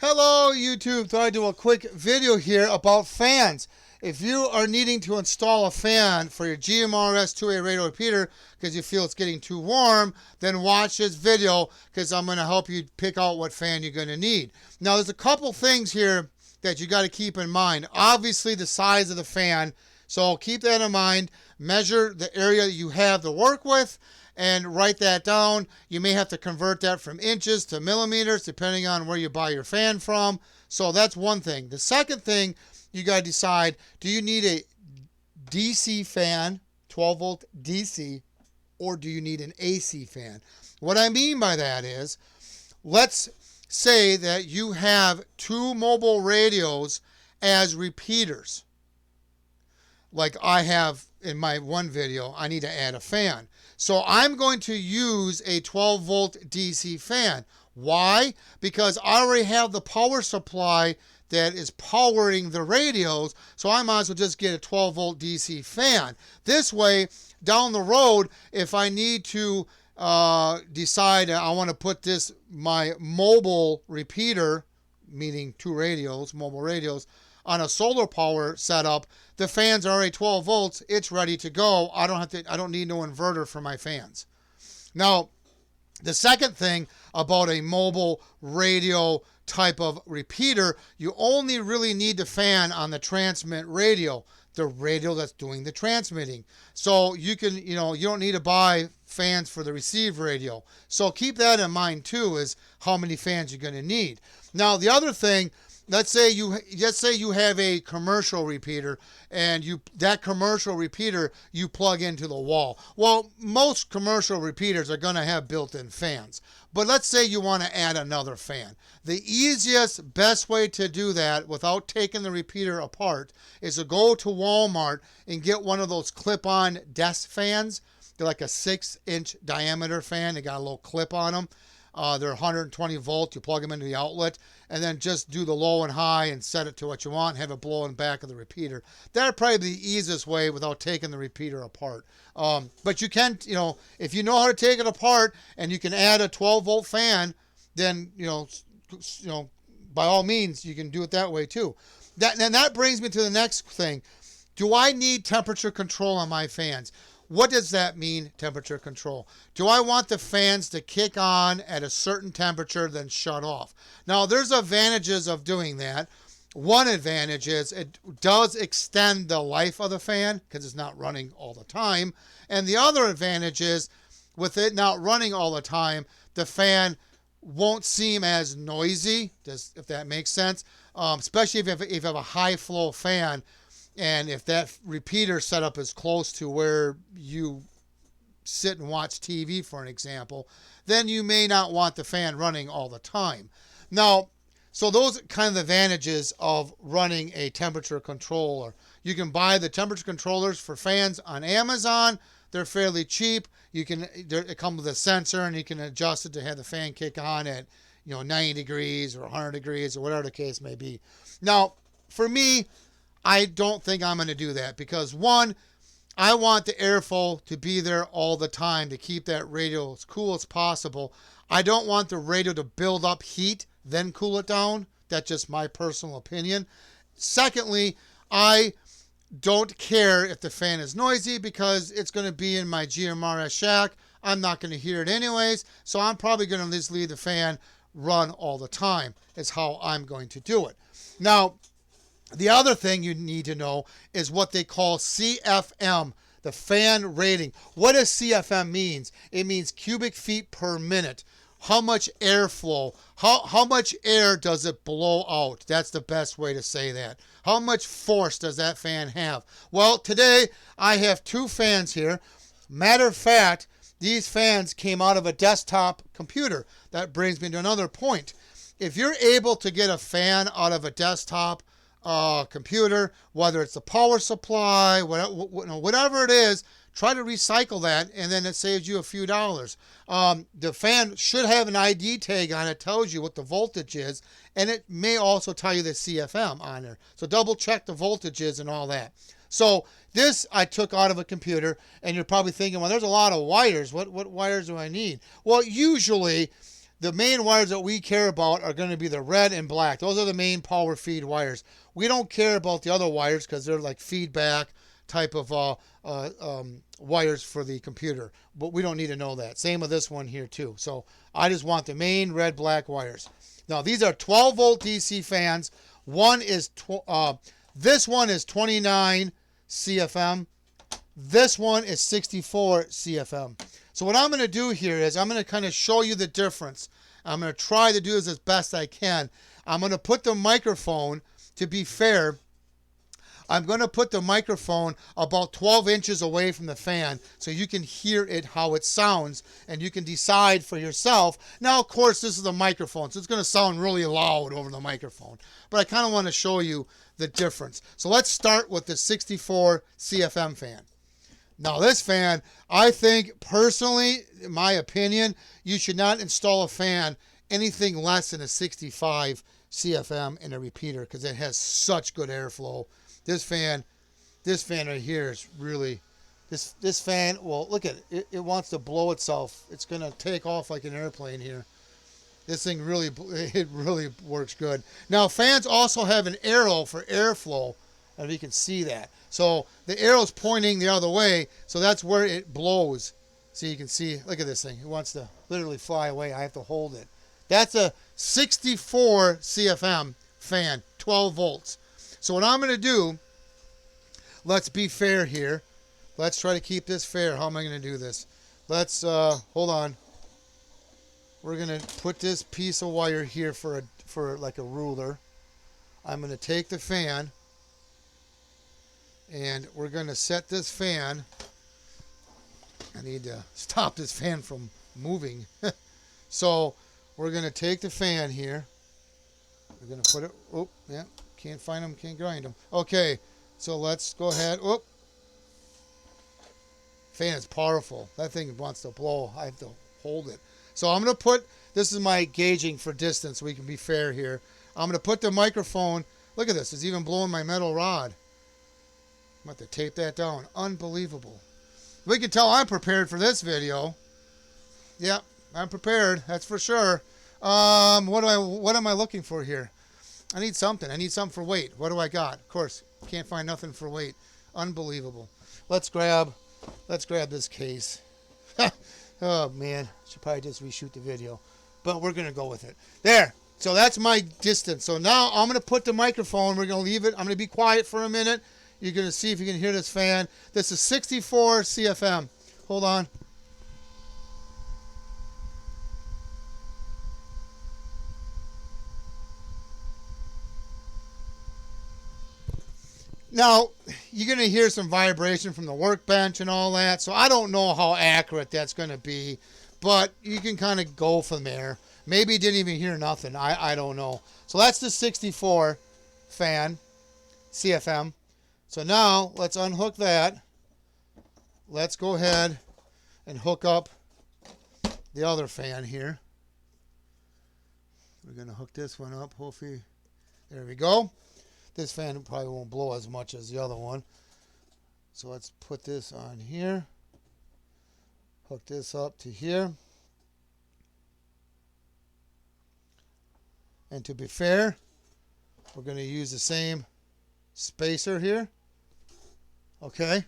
Hello YouTube, thought I'd do a quick video here about fans. If you are needing to install a fan for your GMRS 2A radio repeater because you feel it's getting too warm, then watch this video because I'm going to help you pick out what fan you're going to need. Now there's a couple things here that you got to keep in mind. Obviously the size of the fan, so keep that in mind. Measure the area you have to work with and write that down. You may have to convert that from inches to millimeters depending on where you buy your fan from. So that's one thing. The second thing, you got to decide, do you need a DC fan, 12 volt DC, or do you need an AC fan? What I mean by that is, let's say that you have two mobile radios as repeaters. Like I have in my one video, I need to add a fan. So I'm going to use a 12 volt DC fan. Why? Because I already have the power supply that is powering the radios, so I might as well just get a 12 volt DC fan. This way, down the road, if I need to decide I want to put my mobile repeater, meaning two radios, mobile radios, on a solar power setup, the fan's are already 12 volts, it's ready to go. I don't need no inverter for my fans. Now, the second thing about a mobile radio type of repeater, you only really need the fan on the transmit radio, the radio that's doing the transmitting. So you can, you don't need to buy fans for the receive radio. So keep that in mind too, is how many fans you're going to need. Now the other thing, let's say you have a commercial repeater and that commercial repeater you plug into the wall. Well, most commercial repeaters are going to have built-in fans. But let's say you want to add another fan. The easiest, best way to do that without taking the repeater apart is to go to Walmart and get one of those clip-on desk fans. They're like a 6-inch diameter fan. They got a little clip on them. They're 120 volt. You plug them into the outlet and then just do the low and high and set it to what you want. Have it blow in the back of the repeater. That'd probably be the easiest way without taking the repeater apart. But you can, if you know how to take it apart and you can add a 12 volt fan, then by all means you can do it that way too. That brings me to the next thing. Do I need temperature control on my fans? What does that mean, temperature control? Do I want the fans to kick on at a certain temperature, then shut off? Now, there's advantages of doing that. One advantage is it does extend the life of the fan because it's not running all the time. And the other advantage is with it not running all the time, the fan won't seem as noisy, if that makes sense, especially if you have a high flow fan. And if that repeater setup is close to where you sit and watch TV, for an example, then you may not want the fan running all the time. Now, so those are kind of the advantages of running a temperature controller. You can buy the temperature controllers for fans on Amazon. They're fairly cheap. It comes with a sensor, and you can adjust it to have the fan kick on at 90 degrees or 100 degrees or whatever the case may be. Now, for me, I don't think I'm going to do that because, one, I want the airflow to be there all the time to keep that radio as cool as possible. I don't want the radio to build up heat, then cool it down. That's just my personal opinion. Secondly, I don't care if the fan is noisy because it's going to be in my GMRS shack. I'm not going to hear it anyways, so I'm probably going to just leave the fan run all the time. Is how I'm going to do it. Now, the other thing you need to know is what they call CFM, the fan rating. What does CFM means? It means cubic feet per minute. How much airflow, how much air does it blow out? That's the best way to say that. How much force does that fan have? Well, today I have two fans here. Matter of fact, these fans came out of a desktop computer. That brings me to another point. If you're able to get a fan out of a desktop computer, whether it's the power supply, whatever it is, try to recycle that, and then it saves you a few dollars. The fan should have an ID tag on it, tells you what the voltage is, and it may also tell you the CFM on there. So double check the voltages and all that. So this I took out of a computer, and you're probably thinking, well, there's a lot of wires. What wires do I need? Well, usually the main wires that we care about are going to be the red and black. Those are the main power feed wires. We don't care about the other wires because they're like feedback type of wires for the computer. But we don't need to know that. Same with this one here too. So I just want the main red, black wires. Now these are 12 volt DC fans. This one is 29 CFM. This one is 64 CFM. So what I'm going to do here is I'm going to kind of show you the difference. I'm going to try to do this as best I can. I'm going to put the microphone, to be fair, I'm going to put the microphone about 12 inches away from the fan so you can hear it, how it sounds, and you can decide for yourself. Now, of course, this is a microphone, so it's going to sound really loud over the microphone. But I kind of want to show you the difference. So let's start with the 64 CFM fan. Now this fan, I think personally, in my opinion, you should not install a fan anything less than a 65 CFM in a repeater because it has such good airflow. This fan right here is really, this fan, well, look at it. It wants to blow itself. It's going to take off like an airplane here. This thing really, it really works good. Now fans also have an arrow for airflow. And you can see that. So the arrow's pointing the other way, so that's where it blows. So you can see, look at this thing. It wants to literally fly away. I have to hold it. That's a 64 CFM fan, 12 volts. So what I'm going to do, let's be fair here. Let's try to keep this fair. How am I going to do this? Let's, hold on. We're going to put this piece of wire here for like a ruler. I'm going to take the fan. And we're going to set this fan. I need to stop this fan from moving. So we're going to take the fan here. We're going to put it. Oh, yeah. Can't find them. Can't grind them. Okay. So let's go ahead. Oh. Fan is powerful. That thing wants to blow. I have to hold it. So I'm going to put. This is my gauging for distance so we can be fair here. I'm going to put the microphone. Look at this. It's even blowing my metal rod. I'm going to have to tape that down. Unbelievable. We can tell I'm prepared for this video. Yep, I'm prepared. That's for sure. What am I looking for here? I need something. I need something for weight. What do I got? Of course, can't find nothing for weight. Unbelievable. Let's grab this case. Oh man, should probably just reshoot the video, but we're gonna go with it. There. So that's my distance. So now I'm gonna put the microphone. We're gonna leave it. I'm gonna be quiet for a minute. You're going to see if you can hear this fan. This is 64 CFM. Hold on. Now, you're going to hear some vibration from the workbench and all that. So I don't know how accurate that's going to be. But you can kind of go from there. Maybe you didn't even hear nothing. I don't know. So that's the 64 fan, CFM. So now, let's unhook that. Let's go ahead and hook up the other fan here. We're going to hook this one up, hopefully. There we go. This fan probably won't blow as much as the other one. So let's put this on here. Hook this up to here. And to be fair, we're going to use the same spacer here. Okay,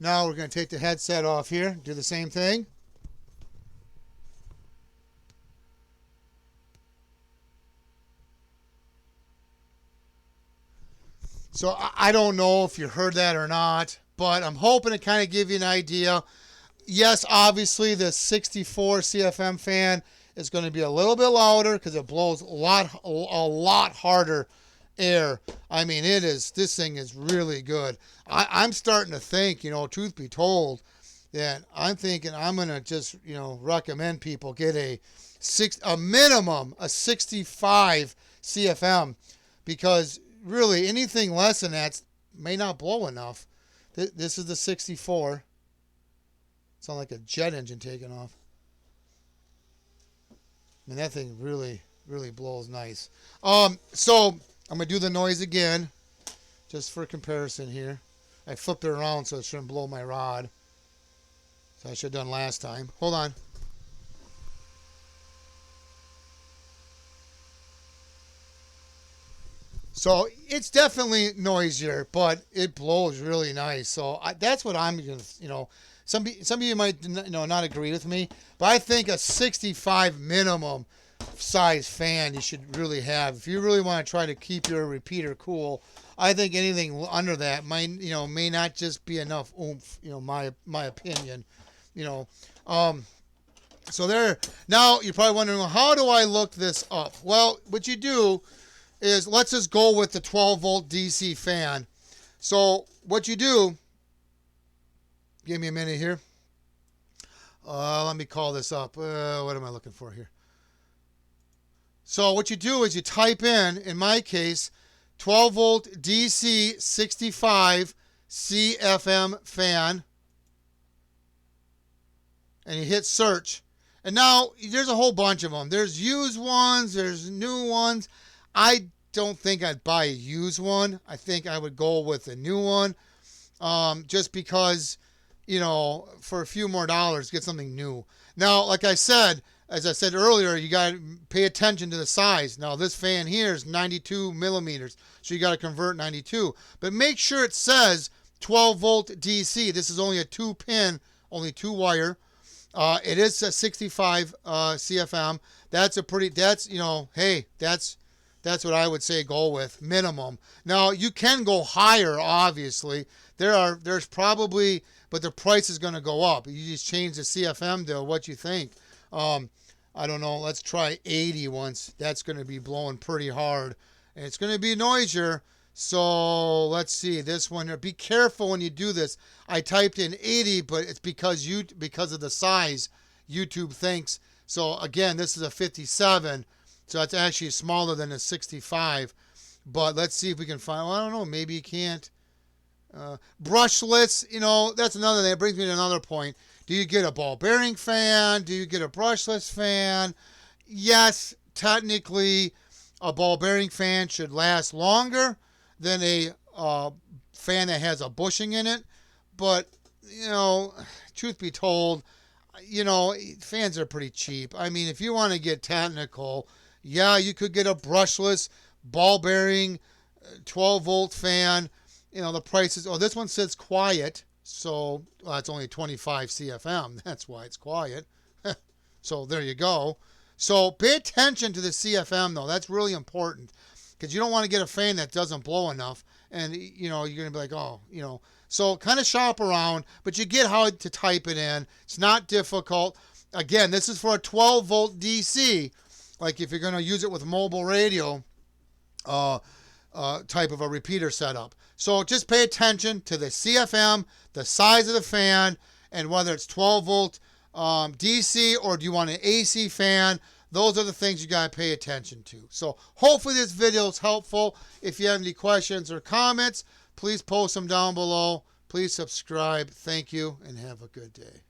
now we're going to take the headset off here, do the same thing. So I don't know if you heard that or not, but I'm hoping to kind of give you an idea. Yes, obviously the 64 CFM fan is going to be a little bit louder because it blows a lot harder air. I mean, this thing is really good. I'm starting to think, truth be told, that I'm thinking I'm going to just, recommend people get a minimum, a 65 CFM, because really anything less than that may not blow enough. This is the 64. Sounds like a jet engine taking off. I mean, that thing really, really blows nice. So I'm going to do the noise again, just for comparison here. I flipped it around so it shouldn't blow my rod. So I should have done last time. Hold on. So it's definitely noisier, but it blows really nice. So that's what I'm gonna, some of you might not agree with me, but I think a 65 minimum size fan you should really have if you really want to try to keep your repeater cool. I think anything under that might may not just be enough oomph. My opinion. You know, so there. Now you're probably wondering, well, how do I look this up? Well, what you do is let's just go with the 12 volt DC fan. So what you do, give me a minute here. Let me call this up. What am I looking for here? So what you do is you type in my case, 12 volt DC 65 CFM fan, and you hit search. And now there's a whole bunch of them. There's used ones, there's new ones. I don't think I'd buy a used one. I think I would go with a new one, just because, for a few more dollars, get something new. Now, like I said, as I said earlier, you got to pay attention to the size. Now, this fan here is 92 millimeters, so you got to convert 92. But make sure it says 12 volt DC. This is only a 2-pin, only 2-wire. It is a 65 CFM. That's hey, that's what I would say go with, minimum. Now, you can go higher, obviously. There's probably, but the price is going to go up. You just change the CFM to what you think. I don't know. Let's try 80 once. That's going to be blowing pretty hard. And it's going to be noisier. So let's see this one here. Be careful when you do this. I typed in 80, but it's because of the size YouTube thinks. So again, this is a 57. So it's actually smaller than a 65. But let's see if we can find, well, I don't know, maybe you can't. Brushless, that's another thing. It brings me to another point. Do you get a ball bearing fan? Do you get a brushless fan? Yes, technically, a ball bearing fan should last longer than a fan that has a bushing in it. But, truth be told, fans are pretty cheap. I mean, if you want to get technical, yeah, you could get a brushless ball bearing 12 volt fan. The price is, this one says quiet. So it's only 25 CFM. That's why it's quiet. So there you go. So pay attention to the CFM, though. That's really important, because you don't want to get a fan that doesn't blow enough. And, you're going to be like, So kind of shop around, but you get how to type it in. It's not difficult. Again, this is for a 12 volt DC. Like if you're going to use it with mobile radio, type of a repeater setup. So just pay attention to the CFM, the size of the fan, and whether it's 12 volt DC or do you want an AC fan. Those are the things you got to pay attention to. So hopefully this video is helpful. If you have any questions or comments, please post them down below. Please subscribe. Thank you and have a good day.